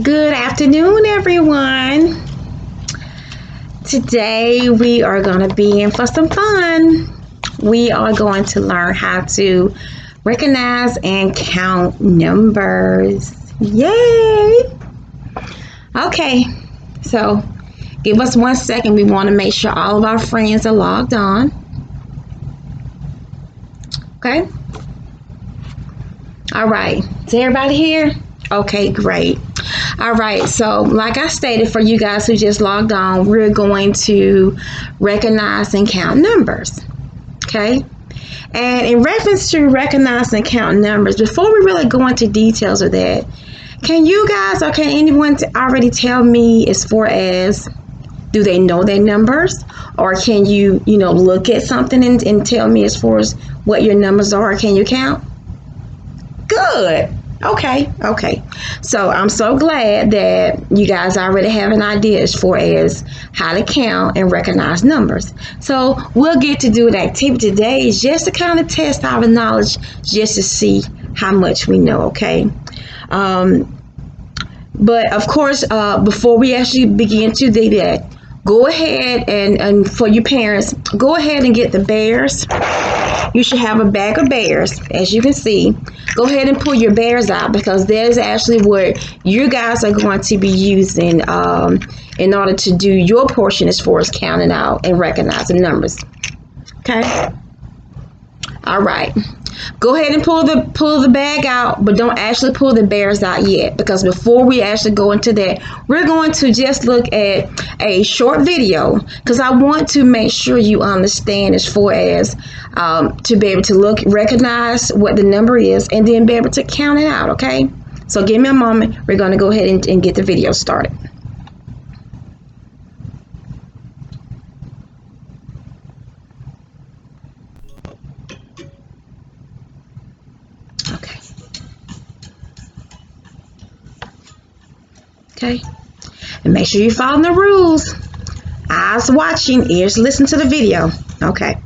Good afternoon, everyone. Today we are going to be in for some fun. We are going to learn how to recognize and count numbers. Yay! Okay, so give us 1 second. We want to make sure all of our friends are logged on. Okay? All right. Is everybody here? Okay, great. All right, so like I stated, for you guys who just logged on, we're going to recognize and count numbers. Okay? And in reference to recognize and count numbers, before we really go into details of that, can you guys or can anyone already tell me as far as do they know their numbers? Or can you look at something and tell me as far as what your numbers are? Can you count? Good. Okay. So I'm so glad that you guys already have an idea as far as how to count and recognize numbers. So we'll get to do an activity today is just to kind of test our knowledge, just to see how much we know, okay? But of course, before we actually begin to do that, go ahead and for your parents, go ahead and get the bears. You should have a bag of bears, as you can see. Go ahead and pull your bears out because there's actually what you guys are going to be using in order to do your portion as far as counting out and recognizing numbers. Okay? All right. Go ahead and pull the bag out, but don't actually pull the bears out yet because before we actually go into that, we're going to just look at a short video because I want to make sure you understand as far as to be able to recognize what the number is and then be able to count it out, okay? So give me a moment. We're going to go ahead and get the video started. Okay, and make sure you follow the rules. Eyes watching, ears listen to the video. Okay.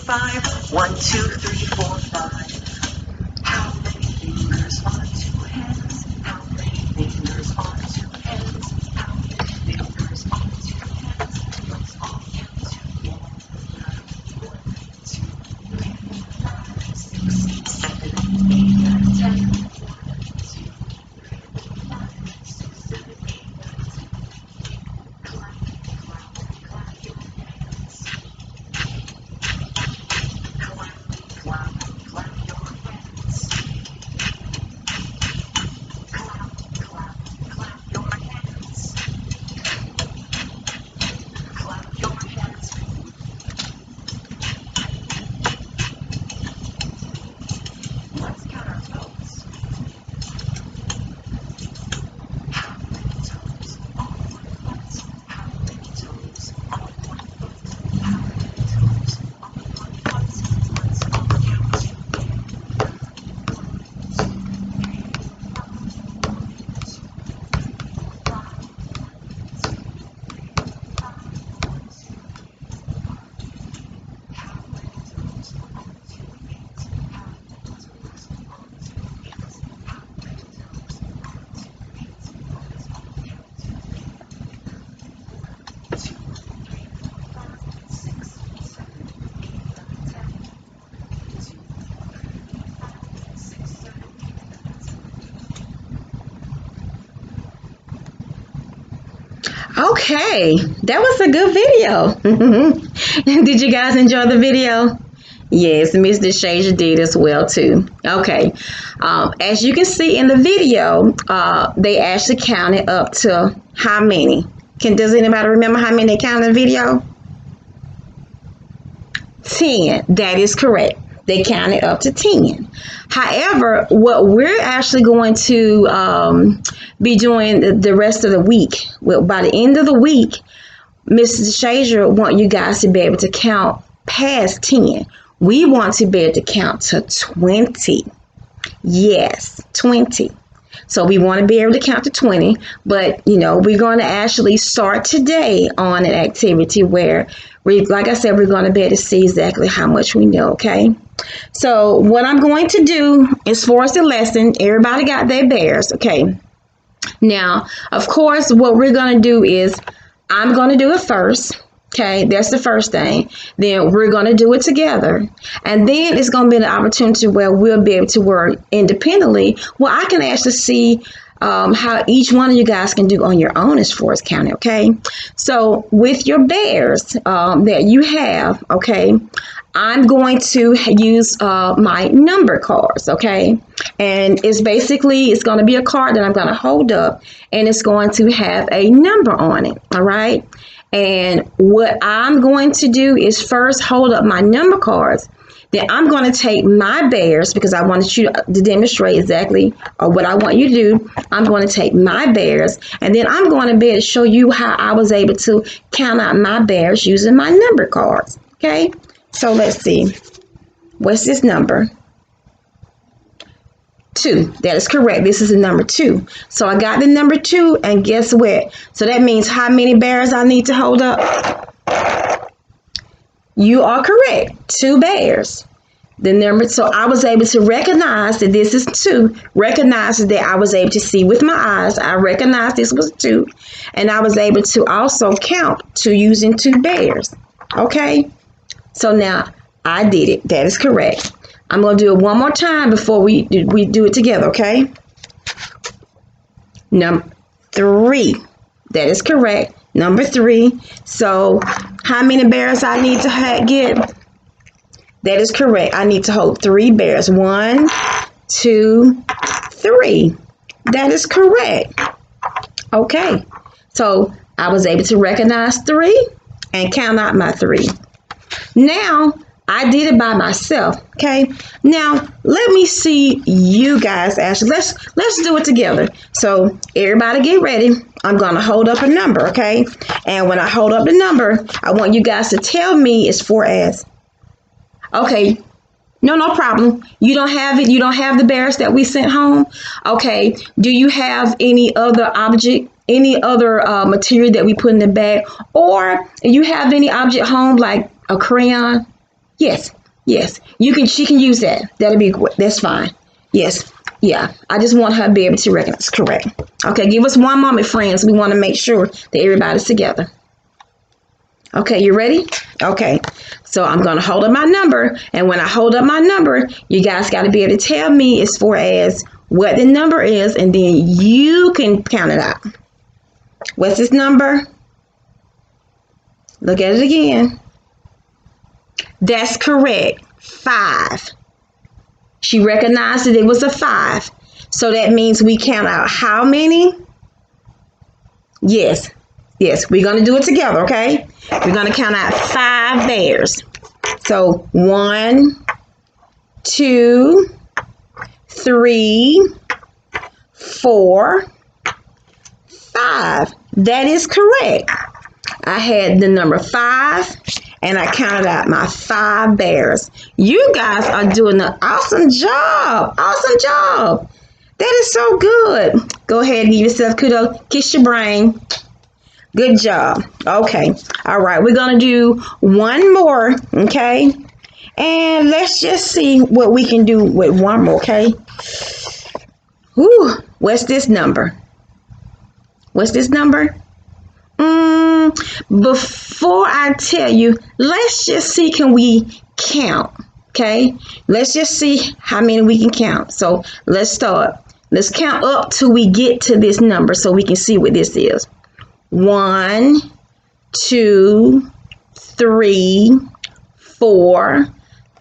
Five. 1, 2, 3, 4, 5. How many fingers on 2 hands? How many fingers on 2 hands? How many fingers on 2 hands? Let's all count together. 1, 2, 3, 5, 6, 7, 8, 9, 10. 1, 2, 3, 5, 6, 7, 8, 9, 10. Clap, clap, clap your hands. Clap, clap, clap your hands. Clap, clap, clap your hands. Clap your hands. Let's count our toes. How many toes on 1 foot? How many toes on 1 foot? How many toes on 1 foot? Let's all count together. 1, 2, 3, 4, 5. 1, 2, 3, 4, 5. 1, 2, 3, 4, 5. 1, 2, 3, 4, 5. How many toes on 2 feet? How many toes on 2 feet? How many toes on 2 feet? Let's all count together. 1, 2, 3, 4, 5, 6, 7, 8, 9, 10. 1, 2, 3, 4, 5, 6, 7, 8, 9, 10. Okay, that was a good video. Did you guys enjoy the video? Yes, Miss DeShasia did as well too. Okay, as you can see in the video, they actually counted up to how many? Does anybody remember how many they counted in the video? 10. That is correct. They counted up to 10. However, what we're actually going to be doing the rest of the week, well, by the end of the week, Mrs. Shazier want you guys to be able to count past 10. We want to be able to count to 20. Yes, 20. So we want to be able to count to 20, but we're going to actually start today on an activity where like I said, we're going to be able to see exactly how much we know, okay? So what I'm going to do is for us the lesson, everybody got their bears, okay? Now, of course, what we're going to do is I'm going to do it first. Okay, that's the first thing. Then we're going to do it together. And then it's going to be an opportunity where we'll be able to work independently. Well, I can actually see how each one of you guys can do on your own as far as counting, okay? So with your bears that you have, okay, I'm going to use my number cards, okay? And it's going to be a card that I'm going to hold up, and it's going to have a number on it, all right? And what I'm going to do is first hold up my number cards. Then I'm going to take my bears, because I wanted you to demonstrate exactly what I want you to do. I'm going to take my bears, and then I'm going to be able to show you how I was able to count out my bears using my number cards, okay? So let's see. What's this number? 2. That is correct. This is the number 2. So I got the number 2, and guess what? So that means how many bears I need to hold up? You are correct. 2 bears. The number, so I was able to recognize that this is 2. Recognize that I was able to see with my eyes. I recognized this was 2. And I was able to also count 2 using 2 bears. Okay? So now I did it. That is correct. I'm going to do it one more time before we do it together, okay? Number 3. That is correct. Number 3. So how many bears I need to get? That is correct. I need to hold 3 bears. 1, 2, 3. That is correct. Okay. So I was able to recognize 3 and count out my 3. Now, I did it by myself, okay? Now, let me see you guys actually. Let's do it together. So, everybody get ready. I'm going to hold up a number, okay? And when I hold up the number, I want you guys to tell me as far as, okay, no problem. You don't have it? You don't have the bears that we sent home? Okay. Do you have any other object, any other material that we put in the bag? Or you have any object home like a crayon? Yes. She can use that. That's fine. Yes. Yeah. I just want her to be able to recognize. Correct. Okay. Give us one moment, friends. We want to make sure that everybody's together. Okay. You ready? Okay. So I'm going to hold up my number. And when I hold up my number, you guys got to be able to tell me as far as what the number is. And then you can count it out. What's this number? Look at it again. That's correct. 5. She recognized that it was a 5. So that means we count out how many? Yes. We're going to do it together, okay? We're going to count out 5 bears. So 1, 2, 3, 4, 5. That is correct. I had the number 5. And I counted out my 5 bears. You guys are doing an awesome job. Awesome job. That is so good. Go ahead and give yourself kudos. Kiss your brain. Good job. Okay. All right. We're going to do one more. Okay. And let's just see what we can do with one more. Okay. Whew. What's this number? What's this number? Before I tell you, let's just see, can we count? Okay, let's just see how many we can count. So let's start. Let's count up till we get to this number so we can see what this is. 1, 2, 3, 4,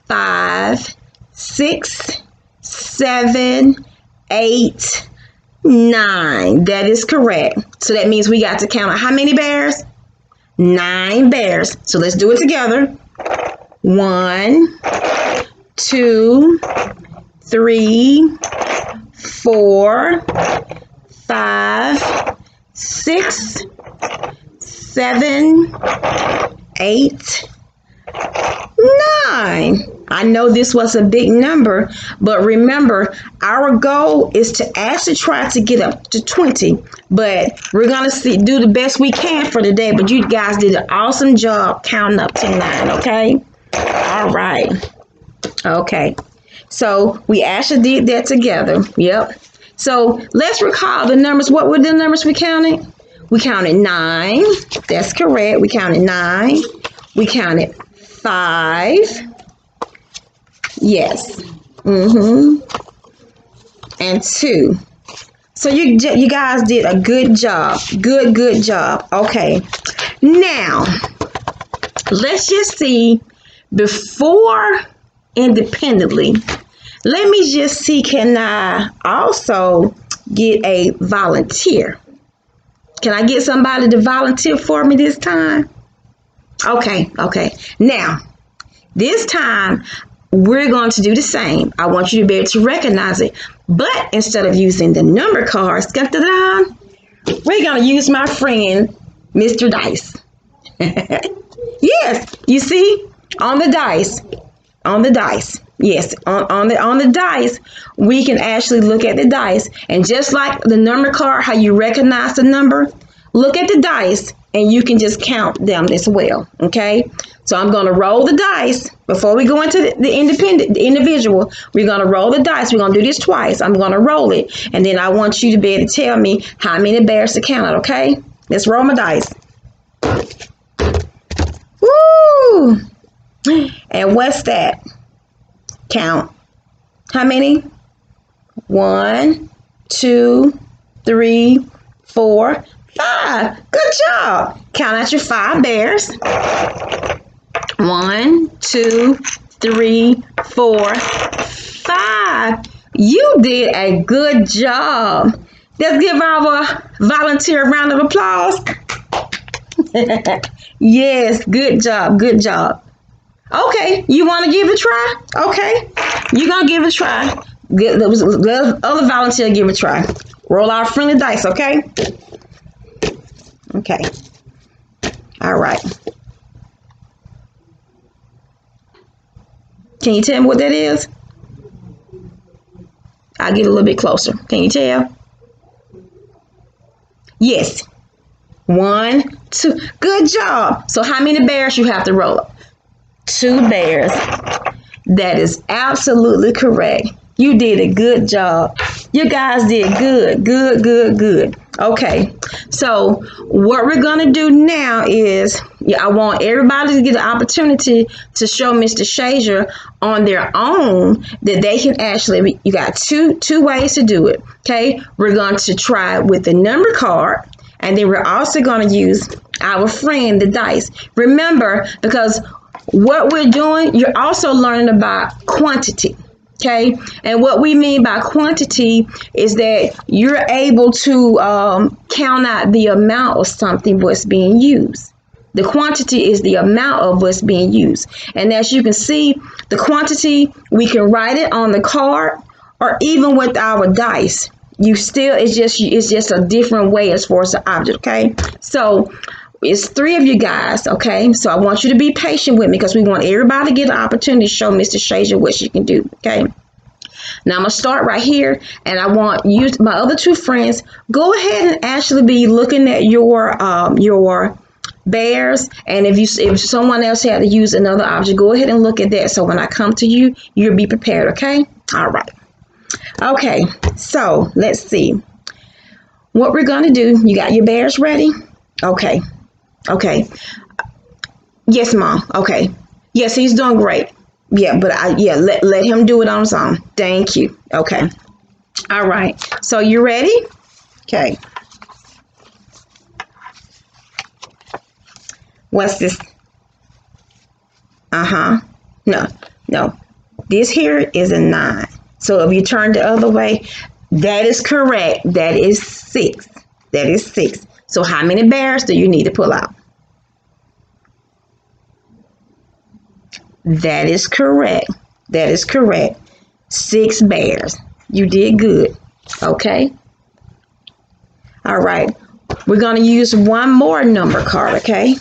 5, 6, 7, 8, 9. That is correct. So that means we got to count how many bears? 9 bears. So let's do it together. 1, 2, 3, 4, 5, 6, 7, 8, 9. I know this was a big number, but remember, our goal is to actually try to get up to 20. But we're going to do the best we can for today. But you guys did an awesome job counting up to 9, okay? All right. Okay. So we actually did that together. Yep. So let's recall the numbers. What were the numbers we counted? We counted 9. That's correct. We counted 9. We counted 5. Yes. And 2. So you guys did a good job. Good job. Okay. Now, let's just see before independently. Let me just see, can I also get a volunteer? Can I get somebody to volunteer for me this time? Okay. Now, this time, we're going to do the same. I want you to be able to recognize it. But instead of using the number cards, we're going to use my friend, Mr. Dice. Yes, you see, on the dice. Yes, on the dice, we can actually look at the dice. And just like the number card, how you recognize the number, look at the dice and you can just count them as well. Okay, so I'm going to roll the dice before we go into the individual. We're going to roll the dice. We're going to do this twice. I'm going to roll it, and then I want you to be able to tell me how many bears to count. Okay, let's roll my dice. Woo! And what's that? Count. How many? 1, 2, 3, 4, 5. Good job. Count out your 5 bears. 1, 2, 3, 4, 5. You did a good job. Let's give our volunteer a round of applause. Yes, good job. Okay, you want to give it a try? Okay, you're going to give it a try. The other volunteer give it a try. Roll our friendly dice, okay? Okay. All right. Can you tell me what that is? I'll get a little bit closer. Can you tell? Yes. 1, 2. Good job. So how many bears you have to roll up? 2 bears. That is absolutely correct. You did a good job. You guys did good. Okay, so what we're going to do now is, I want everybody to get the opportunity to show Mr. Shazier on their own that they can actually, you got two ways to do it. Okay, we're going to try with the number card, and then we're also going to use our friend, the dice. Remember, because what we're doing, you're also learning about quantity. Okay, and what we mean by quantity is that you're able to count out the amount of something what's being used. The quantity is the amount of what's being used. And as you can see, the quantity, we can write it on the card, or even with our dice. It's just a different way as far as the object. Okay, so it's 3 of you guys, okay? So I want you to be patient with me because we want everybody to get an opportunity to show Mr. Shazier what she can do, okay? Now I'm going to start right here, and I want you, my other 2 friends, go ahead and actually be looking at your bears, and if someone else had to use another object, go ahead and look at that so when I come to you, you'll be prepared, okay? All right. Okay, so let's see. What we're going to do, you got your bears ready? Okay. Yes, Mom. Okay. Yes, he's doing great. Yeah, but let him do it on his own. Thank you. Okay. All right. So you ready? Okay. What's this? No. This here is a 9. So if you turn the other way, that is correct. That is 6. So how many bears do you need to pull out? That is correct. 6 bears. You did good. Okay. All right. We're going to use one more number card, okay?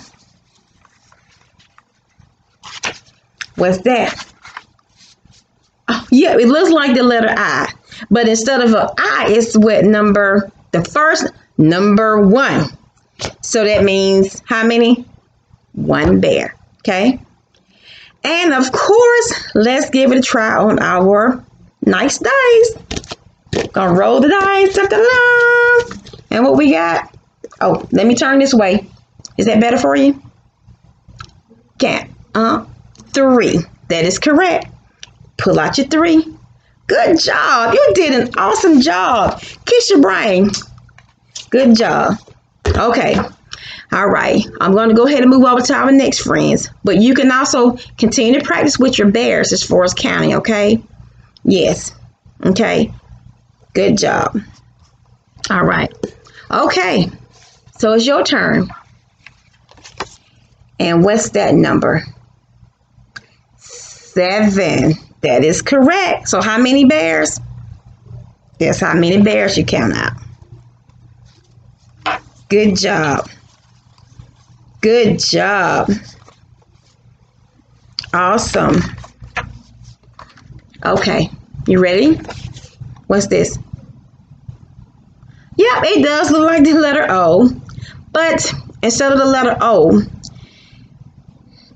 What's that? Yeah, it looks like the letter I, but instead of an I, it's what number, the first number one. So that means how many? One bear. Okay. And of course, let's give it a try on our nice dice. Gonna roll the dice. Ta-da-da. And what we got? Oh, let me turn this way. Is that better for you? Can't. 3. That is correct. Pull out your 3. Good job. You did an awesome job. Kiss your brain. Good job. Okay. All right. I'm going to go ahead and move over to our next friends. But you can also continue to practice with your bears as far as counting, okay? Yes. Okay. Good job. All right. Okay. So it's your turn. And what's that number? 7. That is correct. So how many bears? That's how many bears you count out. Good job. Good job. Awesome. Okay. You ready? What's this? Yep, it does look like the letter O. But instead of the letter O,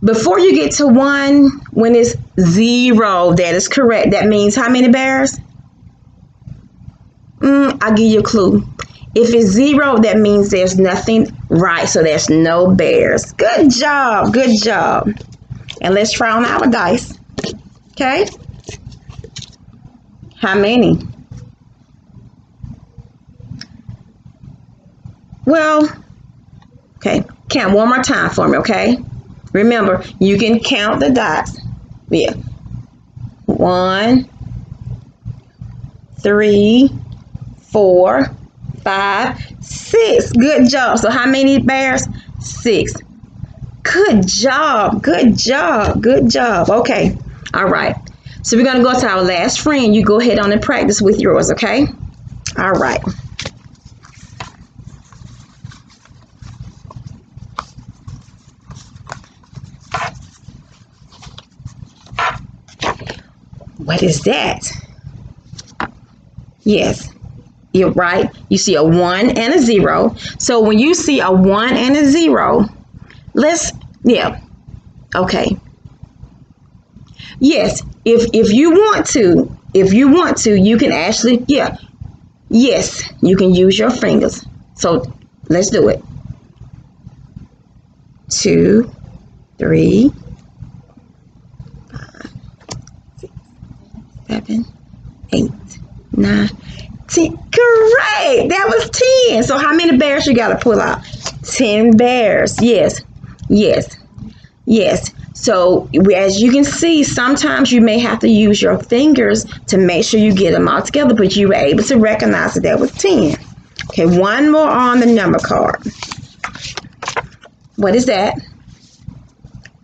before you get to 1, when it's 0, that is correct. That means how many bears? I'll give you a clue. If it's 0, that means there's nothing right. So there's no bears. Good job. Good job. And let's try on our dice. Okay. How many? Well, okay. Count one more time for me, okay? Remember, you can count the dots. Yeah. 1, 3, 4, 5, 6. Good job. So how many bears? 6. Good job. Good job. Good job. Okay. All right. So we're going to go to our last friend. You go ahead on and practice with yours, okay? All right. What is that? Yes, you're right. You see a 1 and a 0. So when you see a 1 and a 0, okay. Yes, if you want to, you can actually, yes, you can use your fingers. So let's do it. 2, 3, 5, 6, 7, 8, 9, 10. Correct. That was 10. So how many bears you got to pull out? 10 bears. Yes. Yes. Yes. So as you can see, sometimes you may have to use your fingers to make sure you get them all together, but you were able to recognize that was 10. Okay, one more on the number card. What is that?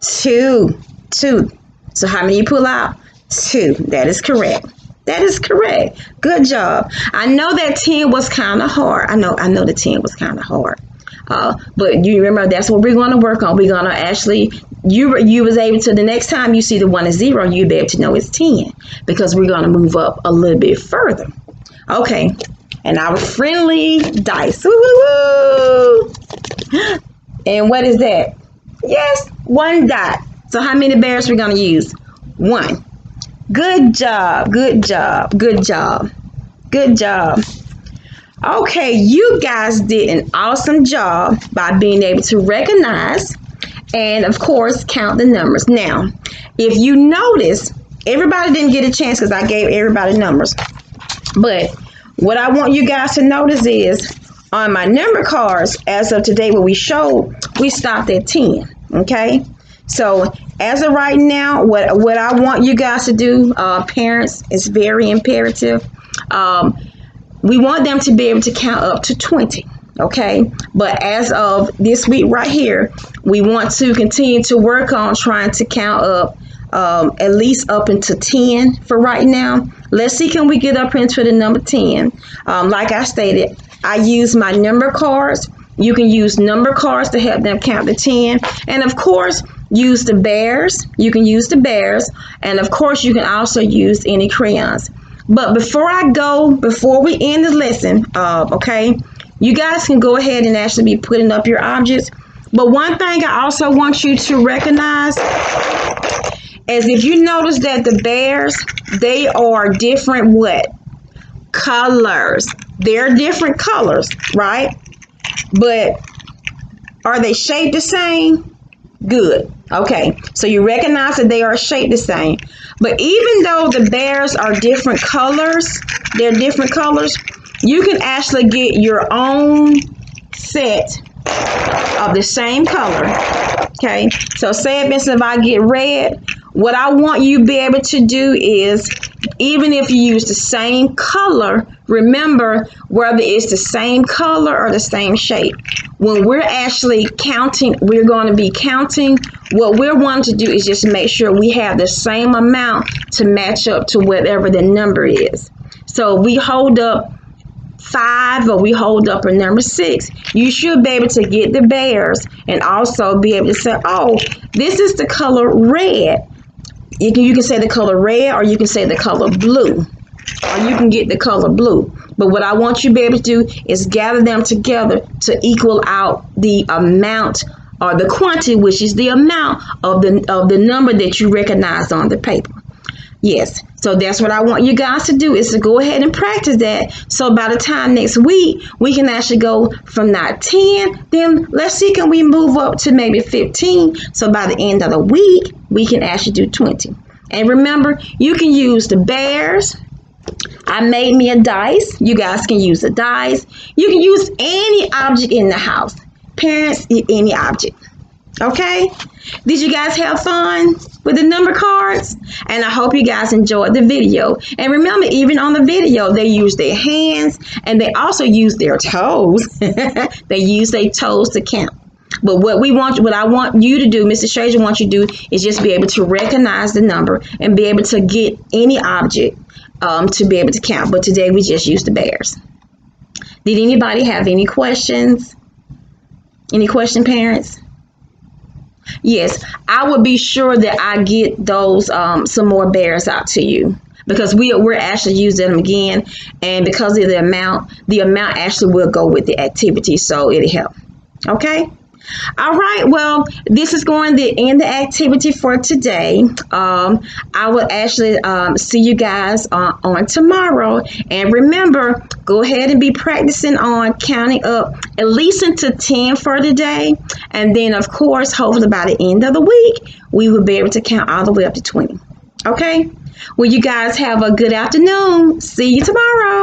2. 2. So how many you pull out? 2. That is correct. That is correct. Good job. I know that 10 was kind of hard. I know the 10 was kind of hard. But you remember, that's what we're going to work on. We're going to actually, you was able to, the next time you see the 1 and 0, you'll be able to know it's 10, because we're going to move up a little bit further. Okay. And our friendly dice. Woo-woo-woo. And what is that? Yes, 1 dot. So how many bears we're going to use? 1. Good job. Good job. Good job. Good job. Okay, you guys did an awesome job by being able to recognize and, of course, count the numbers. Now, if you notice, everybody didn't get a chance because I gave everybody numbers. But what I want you guys to notice is on my number cards, as of today, what we showed, we stopped at 10. Okay? So as of right now, what I want you guys to do, parents, is very imperative. We want them to be able to count up to 20, okay? But as of this week right here, we want to continue to work on trying to count up at least up into 10 for right now. Let's see, can we get up into the number 10? Like I stated, I use my number cards. You can use number cards to help them count to 10. And of course, use the bears. You can use the bears. And of course, you can also use any crayons. But before we end the lesson, okay, you guys can go ahead and actually be putting up your objects. But one thing I also want you to recognize is if you notice that the bears, they are different what? Colors. They're different colors, right? But are they shaped the same? Good. Okay. So you recognize that they are shaped the same. But even though the bears are different colors, they're different colors, you can actually get your own set of the same color. Okay. So say for instance, if I get red, what I want you to be able to do is, even if you use the same color, remember whether it's the same color or the same shape. When we're actually counting, we're going to be counting. What we're wanting to do is just make sure we have the same amount to match up to whatever the number is. So we hold up 5 or we hold up a number 6, you should be able to get the bears and also be able to say, oh, this is the color red. You can say the color red, or you can say the color blue, or you can get the color blue. But what I want you to be able to do is gather them together to equal out the amount or the quantity, which is the amount of the number that you recognize on the paper. Yes, so that's what I want you guys to do, is to go ahead and practice that. So by the time next week, we can actually go from not 10, then let's see, can we move up to maybe 15? So by the end of the week, we can actually do 20. And remember, you can use the bears. I made me a dice. You guys can use a dice. You can use any object in the house. Parents, any object. Okay? Did you guys have fun with the number cards? And I hope you guys enjoyed the video. And remember, even on the video, they use their hands and they also use their toes. They use their toes to count. But what I want you to do, Mr. Shazer wants you to do, is just be able to recognize the number and be able to get any object to be able to count. But today we just used the bears. Did anybody have any questions? Any question, parents? Yes, I will be sure that I get those some more bears out to you, because we're actually using them again, and because of the amount actually will go with the activity, so it'll help. Okay. All right, well, this is going to end the activity for today. I will actually see you guys on tomorrow. And remember, go ahead and be practicing on counting up at least into 10 for today. And then, of course, hopefully by the end of the week, we will be able to count all the way up to 20. Okay? Well, you guys have a good afternoon. See you tomorrow.